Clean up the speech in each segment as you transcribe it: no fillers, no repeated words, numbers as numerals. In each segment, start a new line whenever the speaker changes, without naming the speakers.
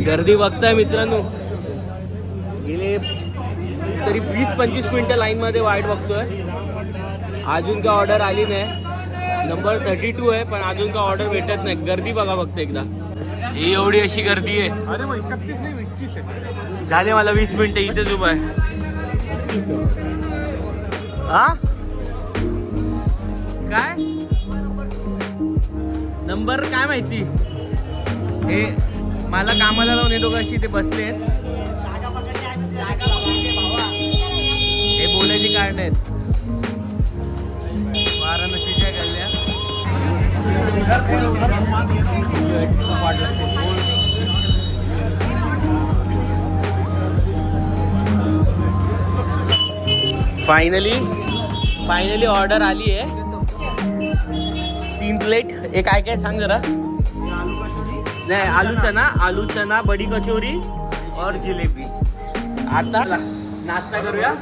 गर्दी बघताय मित्रांनो, गेले तरी 20-25 मिनिटं लाईन मध्ये वाट बघतोय. अजून काय ऑर्डर आली नाही. नंबर 32 आहे पण अजून काय ऑर्डर भेटत नाही. गर्दी बघा फक्त एकदा. ही एवढी अशी गर्दी आहे.
अरे 31 नाही 21 आहे.
झाले मला 20 मिनिटं इथेच उभा आहे. हा काय नंबर काय माहिती. हे मला कामाला लावून येतो कशी ते बसलेत. हे बोलायची कारण आहेत. वाराणसीच्या गल्ल्या फायनली ऑर्डर आली आहे. 3 प्लेट. हे काय काय सांग जरा. नाही आलू चना बडी कचोरी और जिलेबी. आता नाश्ता करूया.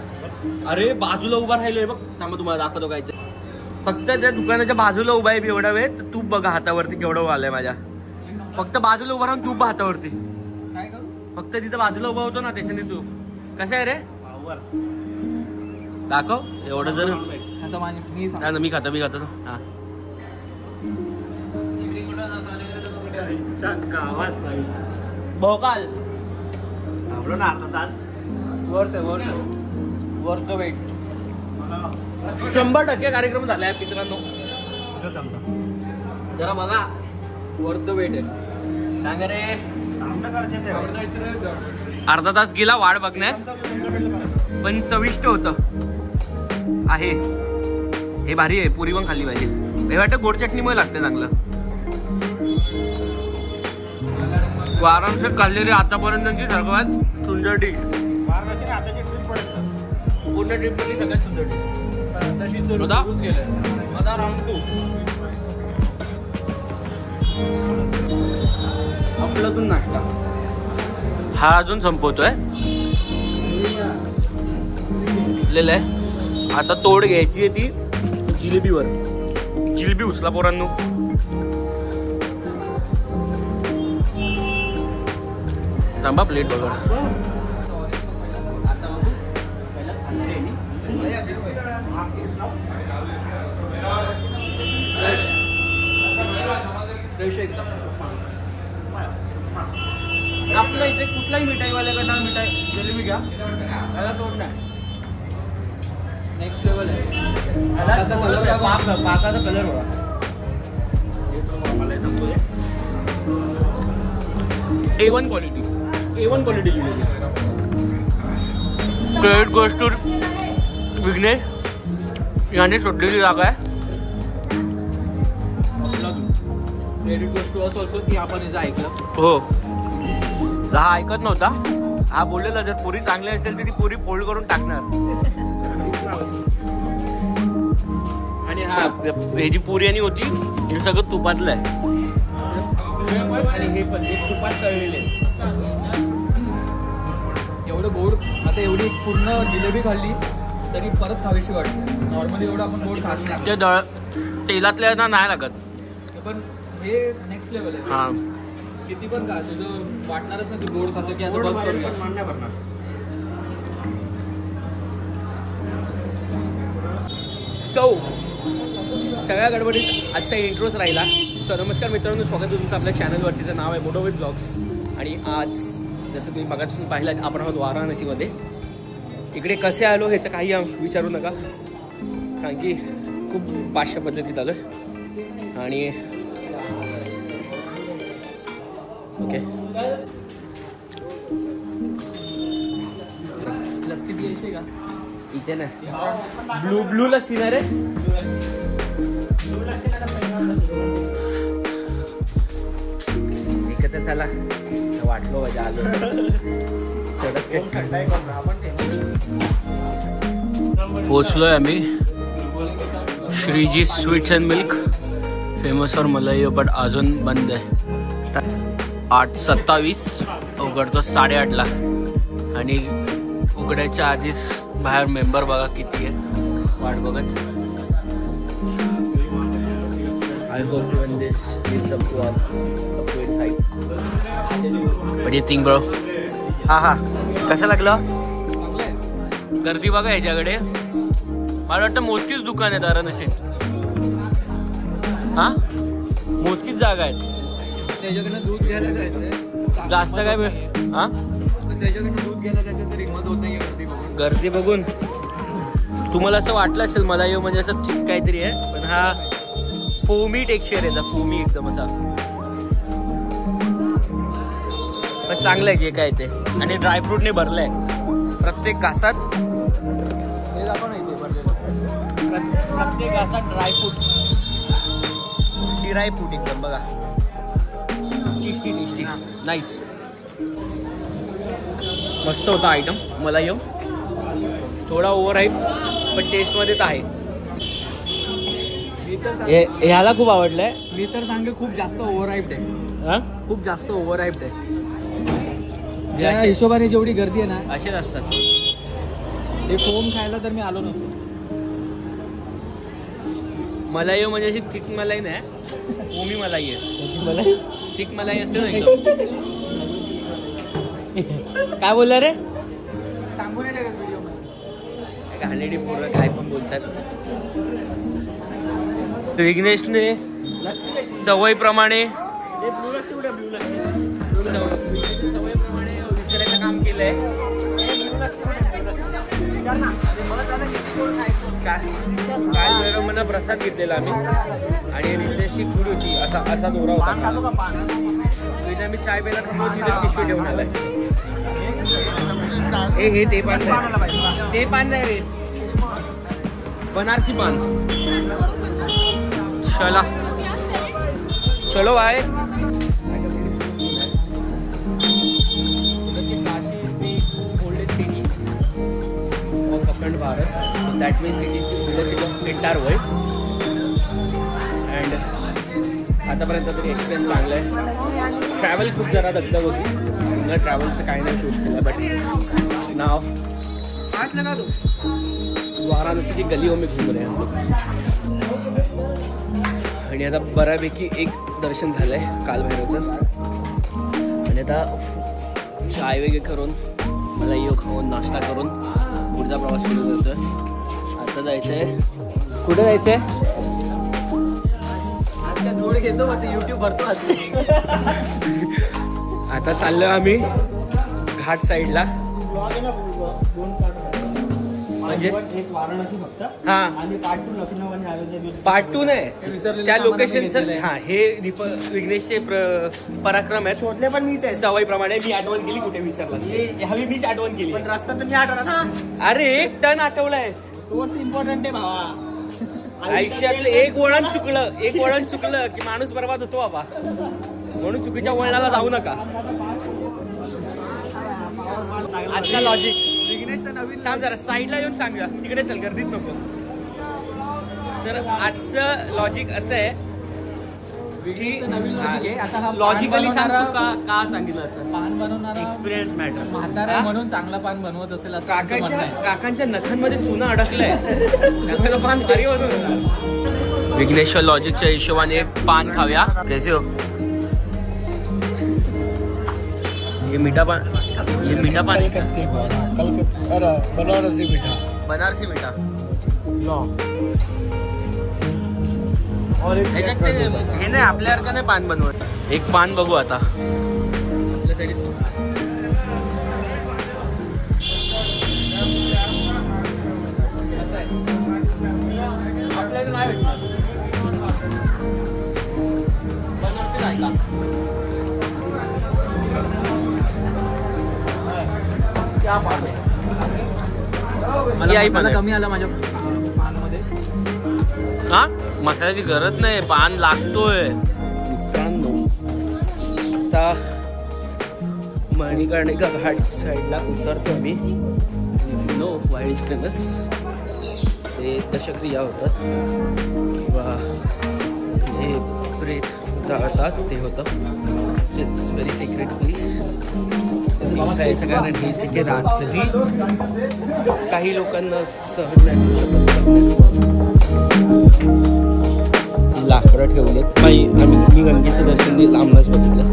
अरे बाजूला उभा राहिलोय बघ. थांबा तुम्हाला दाखवतो काय ते. फक्त त्या दुकानाच्या बाजूला उभा आहे एवढा वेळ. तर तूप बघा हातावरती केवढं आलंय माझ्या. फक्त बाजूला उभा राहून तूप हातावरती. फक्त तिथं बाजूला उभा होतो ना त्याच्याने तूप. कसं आहे रे दाखव. एवढं जर मी खातो हा. गावात भोकाल थांबलो ना अर्धा तास. Worth wait. 100% कार्यक्रम झालाय मित्रांनो. जरा बघा वर्थ वेट आहे. सांगा रे. अर्धा तास गेला वाट बघण्यात पण चविष्ट होत आहे. हे भारी आहे. पुरी पण खाल्ली पाहिजे. हे वाटतं गोड चटणीमुळे लागते चांगलं. वाराणसीत खाल्लेली आतापर्यंतची सर्वात सुंदर डिश. पूर्ण ट्रिप मध्ये सगळ्यात सुंदर डिश. आता राऊंड 2 आपल्यातून नाश्ता. हा अजून संपवतोय. आहे आता तोड घ्यायची आहे ती जिलेबीवर. जिलेबी उचला पोरांनो. थांबा प्लेट बघा. आपल्या इथे कुठलाही मिठाईवाल्याकडनं मिठाई जिलेबी घ्या. त्याला तोड नाही. नेक्स्ट लेवल आहे. पाकाचा कलर बघा. A1 quality jalebi. Credit goes to Vignesh याने शोधलेली जागा आहे. Credit goes to us also की आपण हिचं ऐकलं. हो हा ऐकत नव्हता. हा बोललेला जर पुरी चांगली असेल तर ती पुरी फोल्ड करून टाकणार. आणि हा हे जी पुरी आणि होती हे सगळं तुपातलं आहे. आणि हे पण एक तुपात तळलेले.
एवढं गोड. आता एवढी पूर्ण जिलेबी खाल्ली तरी परत खावीशी वाटते. नॉर्मली एवढं आपण गोड खात नाही.
ते तेलातल्या नाही लागत.
पण हे नेक्स्ट लेवल आहे.
हा
किती पण खा तुझं वाटणारच नाही तू गोड खातो की आता बस करूया.
सगळ्या गडबडीत आजचा इंट्रोच राहिला. सो नमस्कार मित्रांनो, स्वागत आहे तुमचं आपल्या चॅनलवरतीचं नाव आहे मोटोविथ ब्लॉग्स. आणि आज जसं तुम्ही मगापासून पाहिलं आपण आहोत वाराणसीमध्ये. इकडे कसे आलो ह्याचं काही विचारू नका कारण की खूप पाचशा पद्धतीत आलो. आणि ओके
लस्सी द्यायची का
इथे ना. ब्लू लस्सी ना रे. एकत्र चला वाटलो मजा आलो. पोचलोय आम्ही. Shreeji sweets and milk famous for malai but अजून बंद आहे. 8:27 उघडतो 8:30ला. आणि उघडायच्या आधीच बाहेर मेंबर बघा किती आहे वाट बघत. I hope when this lives up to its height. What do you think, bro? हा कसं लागलं? गर्दी बघा याच्याकडे. मला वाटतं मोजकीच दुकान आहे तारानशीत. हा मोजकीच जागा आहेत.
त्याच्याकडनं दूध घ्यायला जायचंय.
जास्त काय वेळ हा
त्याच्याकडनं दूध घ्यायला जायचं तरी हिंमत होत नाही
गर्दी बघून. तुम्हाला असं वाटलं असेल मला येऊ म्हणजे असं ठीक काहीतरी आहे, पण हा फोमी टेक्स्चर आहे, फोमी एकदम असा. पण चांगलं आहे जे काय ते. आणि ड्रायफ्रूटने भरलंय प्रत्येक घासात. प्रत्येक घासात ड्रायफ्रूट ड्रायफ्रूट एकदम बघा. Tasty tasty nice. मस्त होता आयटम. मला येऊ थोडा ओव्हर हाईप पण टेस्ट मध्ये तर आहे. ह्याला खूप आवडलंय.
मी तर सांगेल खूप जास्त ओव्हर हाईप्ड आहे. खूप जास्त ओव्हर हाईप्ड आहे. ज्या हिशोबाने जेवढी गर्दी आहे ना
असेच असतात.
ते फोम खायला तर मी आलो नसतो.
मलाई म्हणजे अशी थिक मलाई नाही, फोमी मलाई आहे. थिक मलाई असेल ना. काय बोलला रे?
सांगू नाही लागत व्हिडिओ मध्ये.
घाणेरडी पोरं काय पण बोलतात. विघ्नेशने सवयीप्रमाणे विचारायचं काम केलंय. काल वेळ मला प्रसाद घेतलेला आम्ही आणि रितेशची फूड होती. असा दोरा होता. तिथे मी चाय प्यायला थांबलो, तिथे पिशवी ठेवून आलाय. हे ते पान नाही, ते पान नाही रे, बनारसी पान. चला चलो भाई. Kashi is the oldest city of अखंड Bharat. So that means it is the oldest city of entire world. And आतापर्यंत तरी एक्सपिरियन्स चांगला आहे. ट्रॅव्हल खूप जरा दगदग होती. पुन्हा ट्रॅव्हलचं काही नाही शूट केलं. बट नाव वाराणसी की गलियों में घूम रहे हैं. आणि आता बऱ्यापैकी एक दर्शन झालंय कालभैरवचं. आणि आता चाय वगैरे करून मला येऊ खाऊन नाश्ता करून पुढचा प्रवास सुरू करतोय. आता जायचंय. कुठे जायचंय?
जोड घेतो युट्यूब भरतो.
आता चाललोय आम्ही घाट साईडला. म्हणजे
एक वाराणसी फक्त
हा
आणि पार्ट 2 लखनौ आणि अयोध्या.
पार्ट 2 नाही त्या लोकेशनचं. हा हे विघ्नेशचे पराक्रम आहे.
शोधले पण मीच आहे.
सवयीप्रमाणे मी आठवण केली. कुठे विसरला हवी मीच आठवण केली.
पण रस्ता तर मी आठवला ना.
अरे एक टन आठवलायस.
तोच इम्पॉर्टंट आहे भावा.
आयुष्यातलं एक वळण चुकलं की माणूस बर्बाद होतो बाबा. म्हणून चुकीच्या वळणाला जाऊ नका. आजचा लॉजिक
विघ्नेशचा नवीन
थांब जरा साईडला येऊन सांगूया. तिकडे चल गर्दीत नको. सर आजचं लॉजिक असं आहे
नवीन लॉजिक आहे. आता हा
लॉजिकली सांगतो का सांगितलं असं.
पान बनवणारा
एक्सपिरियन्स मॅटर.
म्हातारा म्हणून चांगला पान बनवत असेल असं
काकांच्या नखांमध्ये चुना अडकलाय. पान भारी होतं. विघ्नेश्वर लॉजिकच्या हिशोबाने पान खाऊया. कैसे हो? ये मीठा पान बनारसी मीठा. ह्याच्यात ते हे नाही आपल्यासारखं नाही पान बनवत. एक पान बघू आता. आपल्याला नाही भेटणार. बनारसी नाही का?
मला कमी आला माझ्या पानमध्ये.
हा मसाल्याची गरज नाही. पान लागतोय मित्रांनो. आता मणिकर्णिका घाट साईडला उतरतो आम्ही. No wild is famous. ते दशक्रिया होतात किंवा जे प्रेत जाळतात ते होतं. It's very secret please. दिवसायचं कारण हेच की रात्री काही लोकांना सहन नाही होऊ शकत. लाकडं ठेवली बघत मी गंगेचं दर्शन लांबनच बघितलं.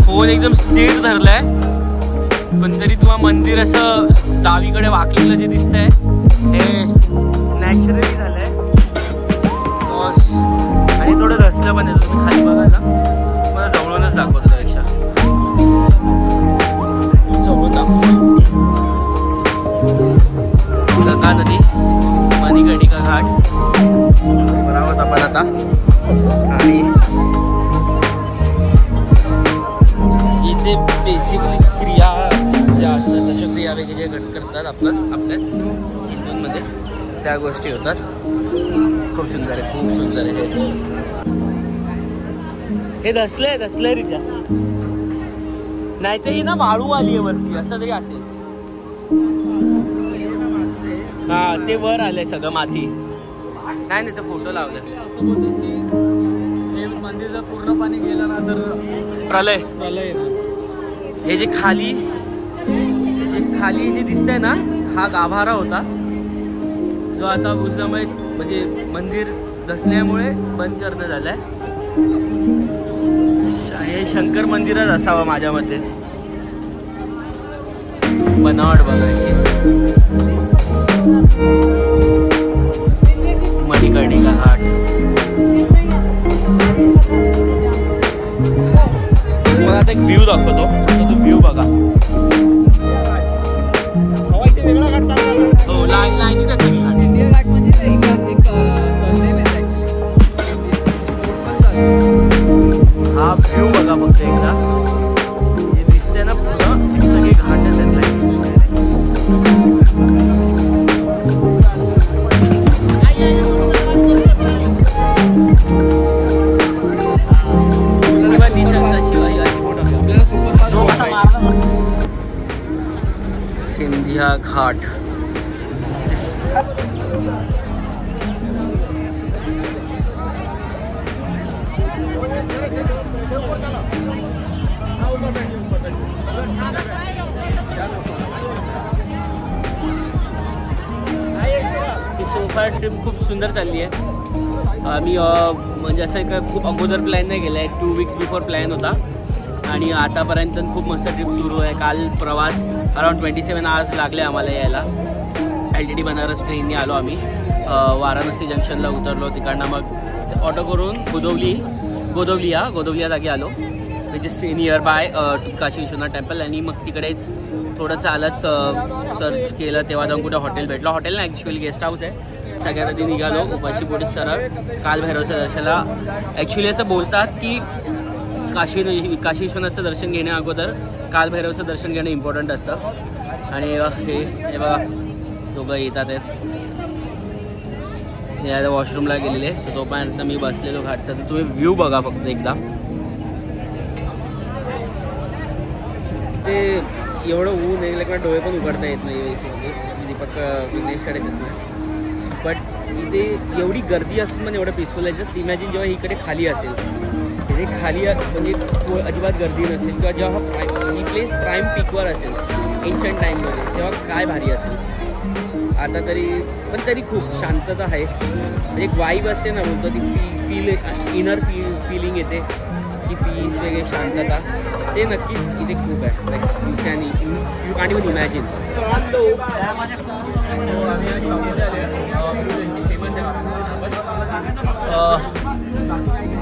फोन एकदम स्ट्रेट धरलाय पण तरी तुम्हाला मंदिर असं डावीकडे वाकलेलं जे दिसतंय हे नॅचरली झालंय. आणि थोडं रसलं पण आहे. तुम्ही खाली बघाल ना मला जवळूनच दाखवतो त्यापेक्षा जवळून दाखवतो. गंगा नदी मणिकर्णिका घाट बरोबर आपण आता. आणि इथे बेसिकली क्रिया ज्या असतात तशा क्रिया वेगवेगळ्या करतात आपल्या हिंदूंमध्ये त्या गोष्टी होतात. खूप सुंदर आहे, खूप सुंदर आहे. हे दसलंय रित्या नाही तर ही ना वाळू आली आहे वरती असं तरी असेल. हा ते वर आलंय सगळं माती. नाही तर फोटो लावले.
असं बोलतात की हे मंदिर जर पूर्ण पाणी गेलं ना तर
प्रलय
ना.
हे जे खाली जे दिसतंय ना हा गाभारा होता जो आता बुजल्यामुळे म्हणजे मंदिर धसल्यामुळे बंद करणं झालंय. हे शंकर मंदिरच असावं माझ्या मते. बनावट बघायची. मणिकर्णिका घाट मला आता एक व्ह्यू दाखवतो तो व्ह्यू बघा. हो लाईनी त्याचा
इंडिया घाट म्हणजे एक सरनेम आहे ऍक्च्युली.
हा व्ह्यू बघा फक्त एकदा. हे दिसते ना पूर्ण सगळे घाट आहेत. सिंधिया घाट सोफा ट्रिप खूप सुंदर चालली आहे. आम्ही म्हणजे असं एक खूप अगोदर प्लॅन नाही केला आहे. 2 weeks बिफोर प्लॅन होता आणि आतापर्यंत खूप मस्त ट्रिप सुरू आहे. काल प्रवास अराउंड 27 hours लागले आम्हाला यायला. LTT बनारस ट्रेनने आलो आम्ही. वाराणसी जंक्शनला उतरलो. तिकडनं मग ऑटो करून गोदवलिया जागी आलो which is near by Kashi Vishwanath temple. आणि मग तिकडेच थोडं चालत सर्च केलं तेव्हा जाऊन कुठे हॉटेल भेटलं. हॉटेल ना ॲक्च्युअली गेस्ट हाऊस आहे. सगळ्यात आधी निघालो उपाशी पोटी सरळ कालभैरवच्या दर्शनाला. ॲक्च्युली असं बोलतात की काशी विश्वनाथचं दर्शन घेण्या अगोदर कालभैरवचं दर्शन घेणं इम्पॉर्टंट असतं. आणि हे बघा दोघं येतात आहेत. या वॉशरूमला गेलेले. सो तोपर्यंत मी बसलेलो घाटचा. तर तुम्ही व्ह्यू बघा फक्त एकदा. ते एवढं ऊन आहे किंवा डोळे पण उघडता येत नाही. दीपक विघ्नेशकडेच नाही बट इथे एवढी गर्दी असून पण एवढं पीसफुल आहे. जस्ट इमॅजिन जेव्हा इकडे खाली असेल तिथे खाली म्हणजे अजिबात गर्दी नसेल किंवा जेव्हा ही प्लेस प्राईम पीकवर असेल एन्शंट टाईममध्ये तेव्हा काय भारी असेल. आता तरी पण तरी खूप शांतता आहे. म्हणजे एक वाईब असते ना म्हणतो ती इनर फिलिंग येते की पीस वगैरे शांतता ते नक्कीच इथे खूप आहे. Like you can even imagine.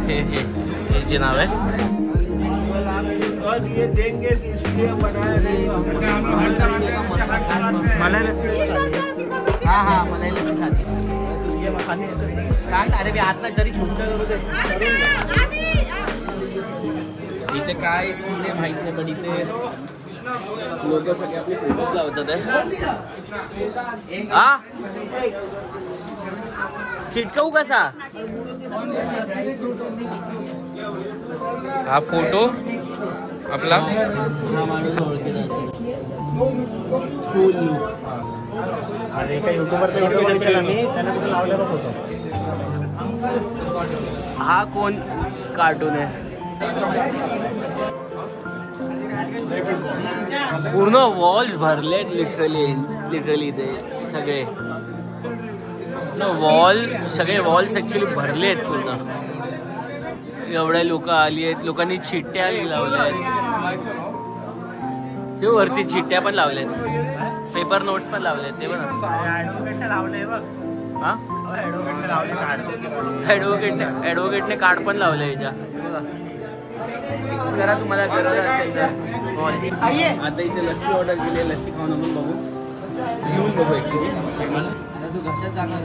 हे जे नाव आहे हा मलाई लस्सी साधी सांग. अरे मी आता जरी छोटं करू दे. इथे काय सीन आहे माहित नाही पण इथे लोक सगळे आपले फोटोज लावतात. हा चिटकवू कसा हा फोटो आपला. हा माणूस ओळखीचा असेल. फुल लुक हा कोण कार्टून आहे? पूर्ण वॉल्स भरलेत लिटरली इथे सगळे सगळे वॉल्स ऍक्च्युली भरले आहेत पूर्ण. एवढे लोक आली आहेत. लोकांनी चिठ्ठ्या लावल्या आहेत. ते वरती चिठ्ठ्या पण लावल्यात, पेपर नोट्स पण लावल्यात. ते पण ऍडव्होकेटने कार्ड पण लावले याच्या. जरा तुम्हाला गरज असेल तर. आता इथे लस्सी ऑर्डर केली, लस्सी खाऊन आपण बघू, येऊन बघू ऍक्च्युली.
तू घशात जाणार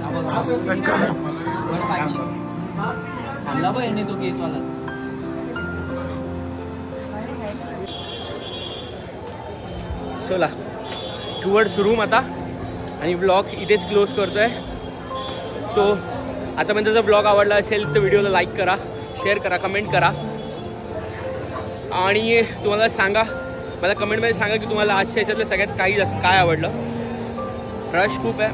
खाल्ला बघ यांनी तो केसवाला.
चला टुवर्ड्स रूम आता, आणि ब्लॉग इथेच क्लोज करतोय. सो आतापर्यंत जर ब्लॉग आवडला असेल तर व्हिडिओला लाईक करा, शेअर करा, कमेंट करा, आणि तुम्हाला सांगा, मला कमेंटमध्ये सांगा की तुम्हाला आजच्या ह्याच्यातलं सगळ्यात काय आवडलं. रश खूप आहे.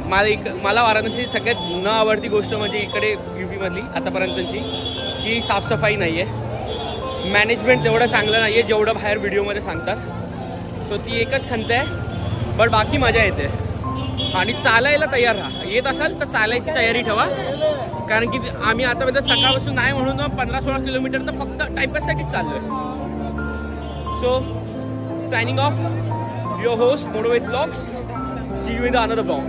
मला वाराणसी सगळ्यात न आवडती गोष्ट म्हणजे इकडे UP मधली आतापर्यंतची की साफसफाई नाही आहे, मॅनेजमेंट तेवढं चांगलं नाही आहे जेवढं बाहेर व्हिडिओमध्ये सांगतात. सो ती एकच खंत आहे, बट बाकी मजा येते. आणि चालायला तयार राहा. येत असाल तर चालायची तयारी ठेवा, कारण की आम्ही आतापर्यंत सकाळपासून नाही म्हणून 15-16 किलोमीटर तर फक्त टाइमपाससाठीच चाललो आहे. सो signing off, your host Motivate Vlogs. See you in the another vlog.